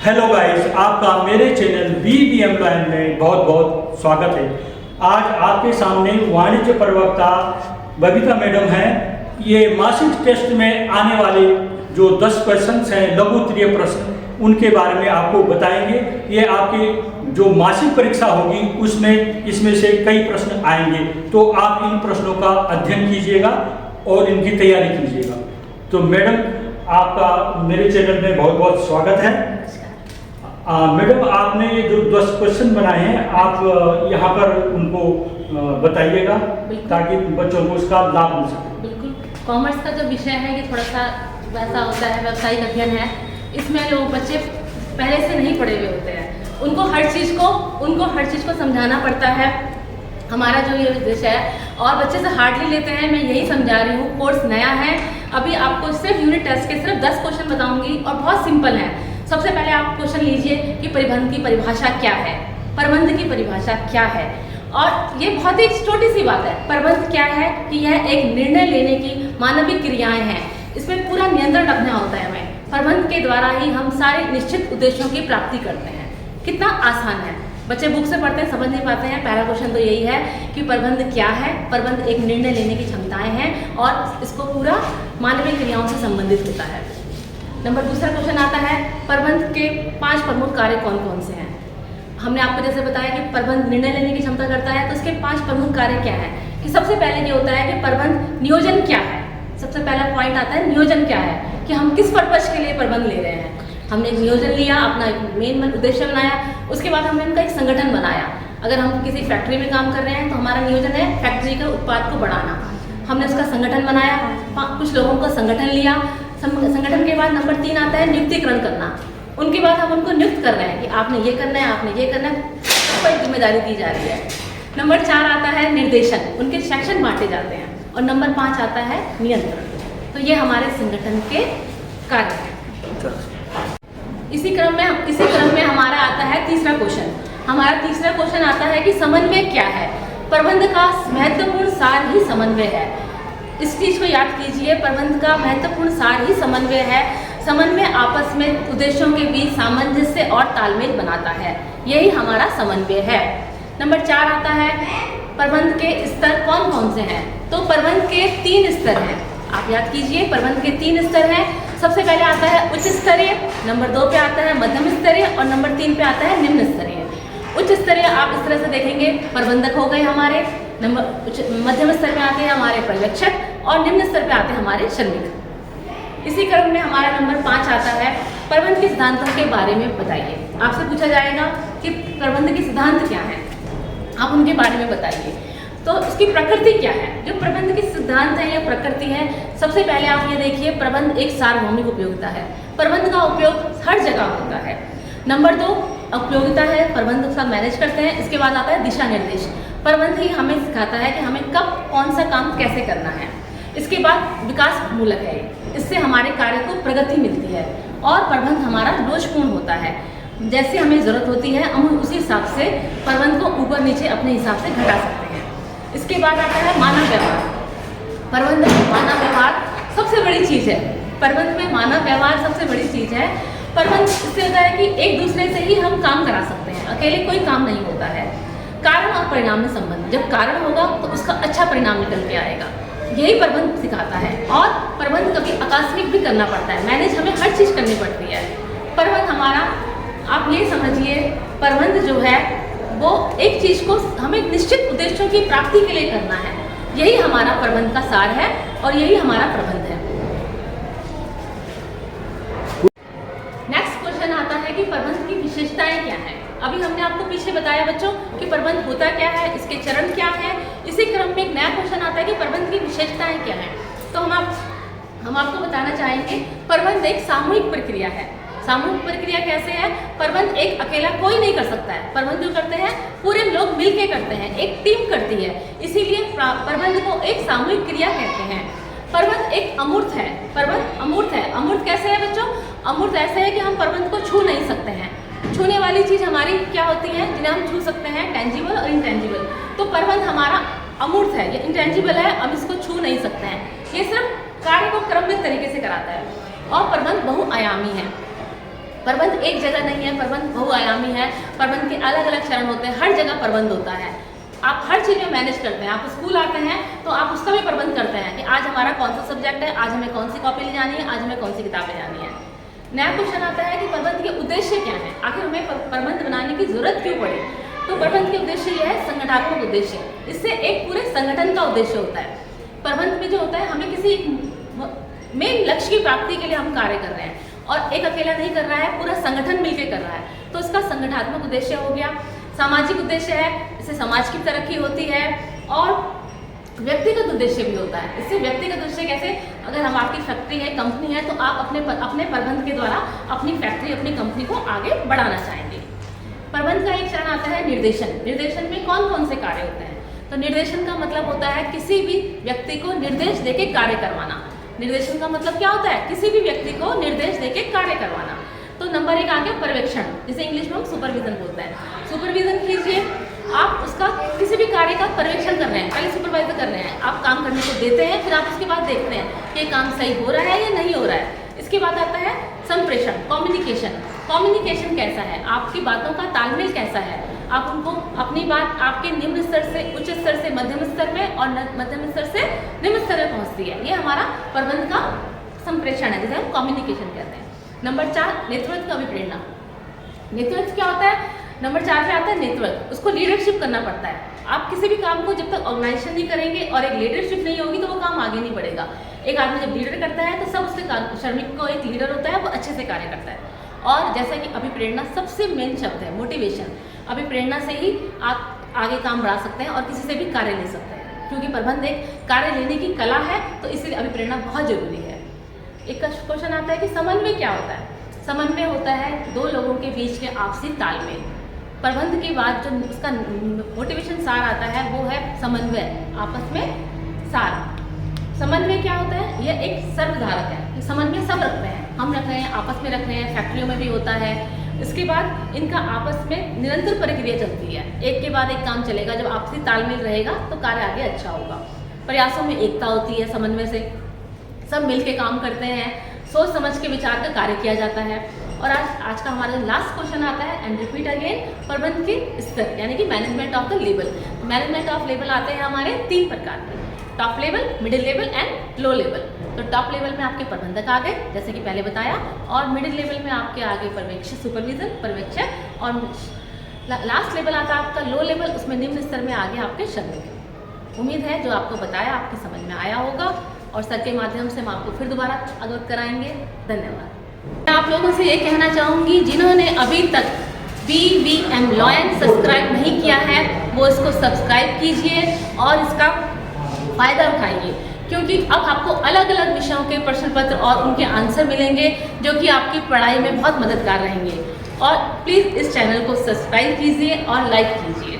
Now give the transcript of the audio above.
Hello guys, आपका मेरे channel BBM line में बहुत बहुत स्वागत है। आज आपके सामने वाणिज्य प्रवक्ता बबीता मैडम हैं। ये मासिक टेस्ट में आने वाले जो 10 क्वेश्चंस हैं, लघु उत्तरीय प्रश्न, उनके बारे में आपको बताएंगे। ये आपकी जो मासिक परीक्षा होगी उसमें इसमें से कई प्रश्न आएंगे, तो आप इन प्रश्नों का अध्ययन कीजिएगा और इनकी तैयारी कीजिएगा। तो मैडम, आपका मेरे चैनल में बहुत बहुत स्वागत है। मैडम, आपने ये जो 10 क्वेश्चन बनाए हैं, आप यहाँ पर उनको बताइएगा ताकि बच्चों को उसका लाभ मिल सके। बिल्कुल। कॉमर्स का जो विषय है ये थोड़ा सा वैसा होता है, व्यावसायिक अध्ययन है। इसमें जो बच्चे पहले से नहीं पढ़े हुए होते हैं, उनको हर चीज़ को समझाना पड़ता है। हमारा जो ये विषय है और बच्चे से हार्डली लेते हैं। मैं यही समझा रही हूँ, कोर्स नया है। अभी आपको सिर्फ यूनिट टेस्ट के सिर्फ 10 क्वेश्चन बताऊंगी और बहुत सिंपल है। सबसे पहले आप क्वेश्चन लीजिए कि परिबंध की परिभाषा क्या है, प्रबंध की परिभाषा क्या है। और ये बहुत ही छोटी सी बात है। प्रबंध क्या है कि यह एक निर्णय लेने की मानविक क्रियाएं हैं। इसमें पूरा नियंत्रण रखना होता है हमें। प्रबंध के द्वारा ही हम सारे निश्चित उद्देश्यों की प्राप्ति करते हैं। कितना आसान है। बच्चे बुक से पढ़ते हैं, समझ नहीं पाते हैं। पहला क्वेश्चन तो यही है कि प्रबंध क्या है। प्रबंध एक निर्णय लेने की क्षमताएं हैं और इसको पूरा मानवीय क्रियाओं से संबंधित होता है। नंबर दूसरा क्वेश्चन आता है, प्रबंध के 5 प्रमुख कार्य कौन कौन से हैं। हमने आपको जैसे बताया कि प्रबंध निर्णय लेने की क्षमता करता है, तो इसके 5 प्रमुख कार्य क्या है कि सबसे पहले ये होता है कि प्रबंध नियोजन क्या है। सबसे पहला पॉइंट आता है नियोजन क्या है, कि हम किस पर्पज के लिए प्रबंध ले रहे हैं। हमने एक नियोजन लिया, अपना एक मेन उद्देश्य बनाया, उसके बाद हमने उनका एक संगठन बनाया। अगर हम किसी फैक्ट्री में काम कर रहे हैं तो हमारा नियोजन है फैक्ट्री के उत्पाद को बढ़ाना। हमने उसका संगठन बनाया, कुछ लोगों को संगठन लिया। संगठन के बाद नंबर 3 आता है नियुक्तिकरण करना। उनके बाद हम उनको नियुक्त कर रहे हैं कि आपने ये करना है, आपने ये करना है, सबको एक जिम्मेदारी दी जा रही है। नंबर 4 आता है निर्देशन, उनके सेक्शन बांटे जाते हैं। और नंबर 5 आता है नियंत्रण। तो ये हमारे संगठन के कार्य हैं। इसी क्रम में हमारा आता है तीसरा क्वेश्चन। हमारा तीसरा क्वेश्चन आता है कि समन्वय क्या है। प्रबंध का महत्वपूर्ण सार ही समन्वय है। इस चीज को याद कीजिए, प्रबंध का महत्वपूर्ण सार ही समन्वय है। समन्वय आपस में उद्देश्यों के बीच सामंजस्य और तालमेल बनाता है। यही हमारा समन्वय है। नंबर 4 आता है प्रबंध के स्तर कौन कौन से हैं। तो प्रबंध के 3 स्तर हैं। आप याद कीजिए, प्रबंध के 3 स्तर हैं। सबसे पहले आता है उच्च स्तरीय, नंबर 2 पे आता है मध्यम स्तरीय और नंबर 3 पे आता है निम्न स्तरीय। उच्च स्तरीय आप इस तरह से देखेंगे, प्रबंधक हो गए हमारे। मध्यम स्तर पे आते हैं हमारे पर्यवेक्षक और निम्न स्तर पे आते हैं हमारे श्रमिक। इसी क्रम में हमारा नंबर 5 आता है प्रबंध के सिद्धांतों के बारे में बताइए। आपसे पूछा जाएगा कि प्रबंध के सिद्धांत क्या हैं, आप उनके बारे में बताइए। तो उसकी प्रकृति क्या है। जो प्रबंध के सिद्धांत है या प्रकृति है, सबसे पहले आप ये देखिए, प्रबंध एक सार्वभौमिक उपयोगिता है। प्रबंध का उपयोग हर जगह होता है। नंबर 2 उपयोगिता है, प्रबंध सब मैनेज करते हैं। इसके बाद आता है दिशा निर्देश। प्रबंध ही हमें सिखाता है कि हमें कब कौन सा काम कैसे करना है। इसके बाद विकास मूलक है, इससे हमारे कार्य को प्रगति मिलती है। और प्रबंध हमारा दोषपूर्ण होता है। जैसे हमें जरूरत होती है हम उसी हिसाब से प्रबंध को ऊपर नीचे अपने हिसाब से घटा सकते हैं। इसके बाद आता है मानव व्यवहार। प्रबंध में मानव व्यवहार सबसे बड़ी चीज़ है। प्रबंध में मानव व्यवहार सबसे बड़ी चीज़ है। प्रबंध इससे होता है कि एक दूसरे से ही हम काम करा सकते हैं, अकेले कोई काम नहीं होता है। कारण और परिणाम में संबंध, जब कारण होगा तो उसका अच्छा परिणाम निकल के आएगा। यही प्रबंध सिखाता है। और प्रबंध कभी आकस्मिक भी करना पड़ता है, मैनेज हमें हर चीज़ करनी पड़ती है। प्रबंध हमारा, आप ये समझिए, प्रबंध जो है वो एक चीज़ को हमें निश्चित उद्देश्यों की प्राप्ति के लिए करना है। यही हमारा प्रबंध का सार है और यही हमारा प्रबंध है। नेक्स्ट क्वेश्चन आता है कि प्रबंध की विशेषताएं क्या हैं। अभी हमने आपको पीछे बताया बच्चों कि प्रबंध होता क्या है, इसके चरण क्या है। इसी क्रम में एक नया क्वेश्चन आता है कि प्रबंध की विशेषताएं क्या हैं। तो हम आपको बताना चाहेंगे, प्रबंध एक सामूहिक प्रक्रिया है। सामूहिक प्रक्रिया कैसे है। प्रबंध एक अकेला कोई नहीं कर सकता है। प्रबंध जो करते हैं पूरे लोग मिलके करते हैं, एक टीम करती है। इसीलिए प्रबंध को एक सामूहिक क्रिया कहते हैं। प्रबंध एक अमूर्त है। प्रबंध अमूर्त है। अमूर्त कैसे है बच्चों। अमूर्त ऐसे है कि हम प्रबंध को छू नहीं सकते हैं। छूने वाली चीज हमारी क्या होती है, जिन्हें हम छू सकते हैं, टेंजिबल और इंटेंजिबल। तो प्रबंध हमारा अमूर्त है, ये इंटेंजिबल है, हम इसको छू नहीं सकते हैं। ये सिर्फ कार्य को क्रमबद्ध तरीके से कराता है। और प्रबंध बहुआयामी है। प्रबंध एक जगह नहीं है, प्रबंध बहुआयामी है, प्रबंध के अलग अलग चरण होते हैं, हर जगह प्रबंध होता है। आप हर चीज़ में मैनेज करते हैं। आप स्कूल आते हैं तो आप उसका भी प्रबंध करते हैं कि आज हमारा कौन सा सब्जेक्ट है, आज हमें कौन सी कॉपी ले जानी है, आज हमें कौन सी किताबें जानी है। नया क्वेश्चन आता है कि प्रबंध के उद्देश्य क्या है, आखिर हमें प्रबंध बनाने की जरूरत क्यों पड़ी। तो प्रबंध के उद्देश्य यह है संगठनात्मक उद्देश्य, इससे एक पूरे संगठन का उद्देश्य होता है। प्रबंध में जो होता है हमें किसी मेन लक्ष्य की प्राप्ति के लिए हम कार्य कर रहे हैं और एक अकेला नहीं कर रहा है, पूरा संगठन मिलकर कर रहा है, तो इसका संगठनात्मक उद्देश्य हो गया। सामाजिक उद्देश्य है, इससे समाज की तरक्की होती है। और व्यक्तिगत उद्देश्य भी होता है। इससे व्यक्तिगत उद्देश्य कैसे, अगर हम आपकी फैक्ट्री है, कंपनी है, तो आप अपने प्रबंध के द्वारा अपनी फैक्ट्री, अपनी कंपनी को आगे बढ़ाना चाहेंगे। प्रबंध का एक चरण आता है निर्देशन। निर्देशन में कौन कौन से कार्य होते हैं, तो निर्देशन का मतलब होता है किसी भी व्यक्ति को निर्देश देके कार्य करवाना। निर्देशन का मतलब क्या होता है, किसी भी व्यक्ति को निर्देश देके कार्य करवाना। तो नंबर 1 आ गया पर्यवेक्षण, जिसे इंग्लिश में हम सुपरविजन बोलते हैं। सुपरविजन कीजिए, आप उसका किसी भी कार्य का पर्यवेक्षण कर रहे हैं, पहले सुपरवाइजर कर रहे हैं, आप काम करने को देते हैं, फिर आप उसके बाद देखते हैं कि काम सही हो रहा है या नहीं हो रहा है। इसके बाद आता है संप्रेषण, कम्युनिकेशन। कम्युनिकेशन कैसा है, आपकी बातों का तालमेल कैसा है, आप उनको अपनी बात आपके निम्न स्तर से उच्च स्तर से मध्यम स्तर में और मध्यम स्तर से निम्न स्तर में पहुंचती है। ये हमारा प्रबंध का संप्रेषण है, जिसे हम कम्युनिकेशन कहते हैं। नंबर 4 नेतृत्व का अभिप्रेरणा। नेतृत्व क्या होता है, नंबर 4 पे आता है नेतृत्व, उसको लीडरशिप करना पड़ता है। आप किसी भी काम को जब तक ऑर्गेनाइजेशन नहीं करेंगे और एक लीडरशिप नहीं होगी तो वो काम आगे नहीं बढ़ेगा। एक आदमी जब लीडर करता है तो सब उसके श्रमिक को एक लीडर होता है, वो अच्छे से कार्य करता है। और जैसा कि अभिप्रेरणा सबसे मेन शब्द है, मोटिवेशन। अभिप्रेरणा से ही आप आगे काम बढ़ा सकते हैं और किसी से भी कार्य ले सकते हैं, क्योंकि प्रबंध एक कार्य लेने की कला है, तो इसलिए अभिप्रेरणा बहुत जरूरी है। एक क्वेश्चन आता है कि समन्वय क्या होता है। समन्वय होता है दो लोगों के बीच के आपसी तालमेल। प्रबंध के बाद जो उसका मोटिवेशन सार आता है वो है समन्वय, आपस में सार। समन्वय क्या होता है, यह एक सर्वधारक है। समन्वय सब रखते हैं, हम रख रहे हैं, आपस में रख रहे हैं, फैक्ट्रियों में भी होता है। इसके बाद इनका आपस में निरंतर प्रक्रिया चलती है, एक के बाद एक काम चलेगा। जब आपसी तालमेल रहेगा तो कार्य आगे अच्छा होगा। प्रयासों में एकता होती है, समन्वय से सब मिल के काम करते हैं, सोच समझ के विचार का कार्य किया जाता है। और आज का हमारा लास्ट क्वेश्चन आता है एंड रिपीट अगेन, प्रबंध के स्तर यानी कि management of the level. Management of level आते हैं हमारे 3 प्रकार के, top level, middle level and low level. तो टॉप लेवल में आपके प्रबंधक आ गए, जैसे कि पहले बताया, और मिडिल लेवल में आपके आगे पर्यवेक्षक, सुपरविजन, पर्यवेक्षक, और लास्ट लेवल आता है आपका लो लेवल, उसमें निम्न स्तर में आगे आपके श्रमिक। उम्मीद है जो आपको बताया आपकी समझ में आया होगा और सर के माध्यम से हम आपको फिर दोबारा अवगत कराएंगे। धन्यवाद। मैं आप लोगों से ये कहना चाहूँगी, जिन्होंने अभी तक BVM लॉयन सब्सक्राइब नहीं किया है वो इसको सब्सक्राइब कीजिए और इसका फ़ायदा उठाइए, क्योंकि अब आपको अलग अलग विषयों के प्रश्न पत्र और उनके आंसर मिलेंगे जो कि आपकी पढ़ाई में बहुत मददगार रहेंगे। और प्लीज़ इस चैनल को सब्सक्राइब कीजिए और लाइक कीजिए।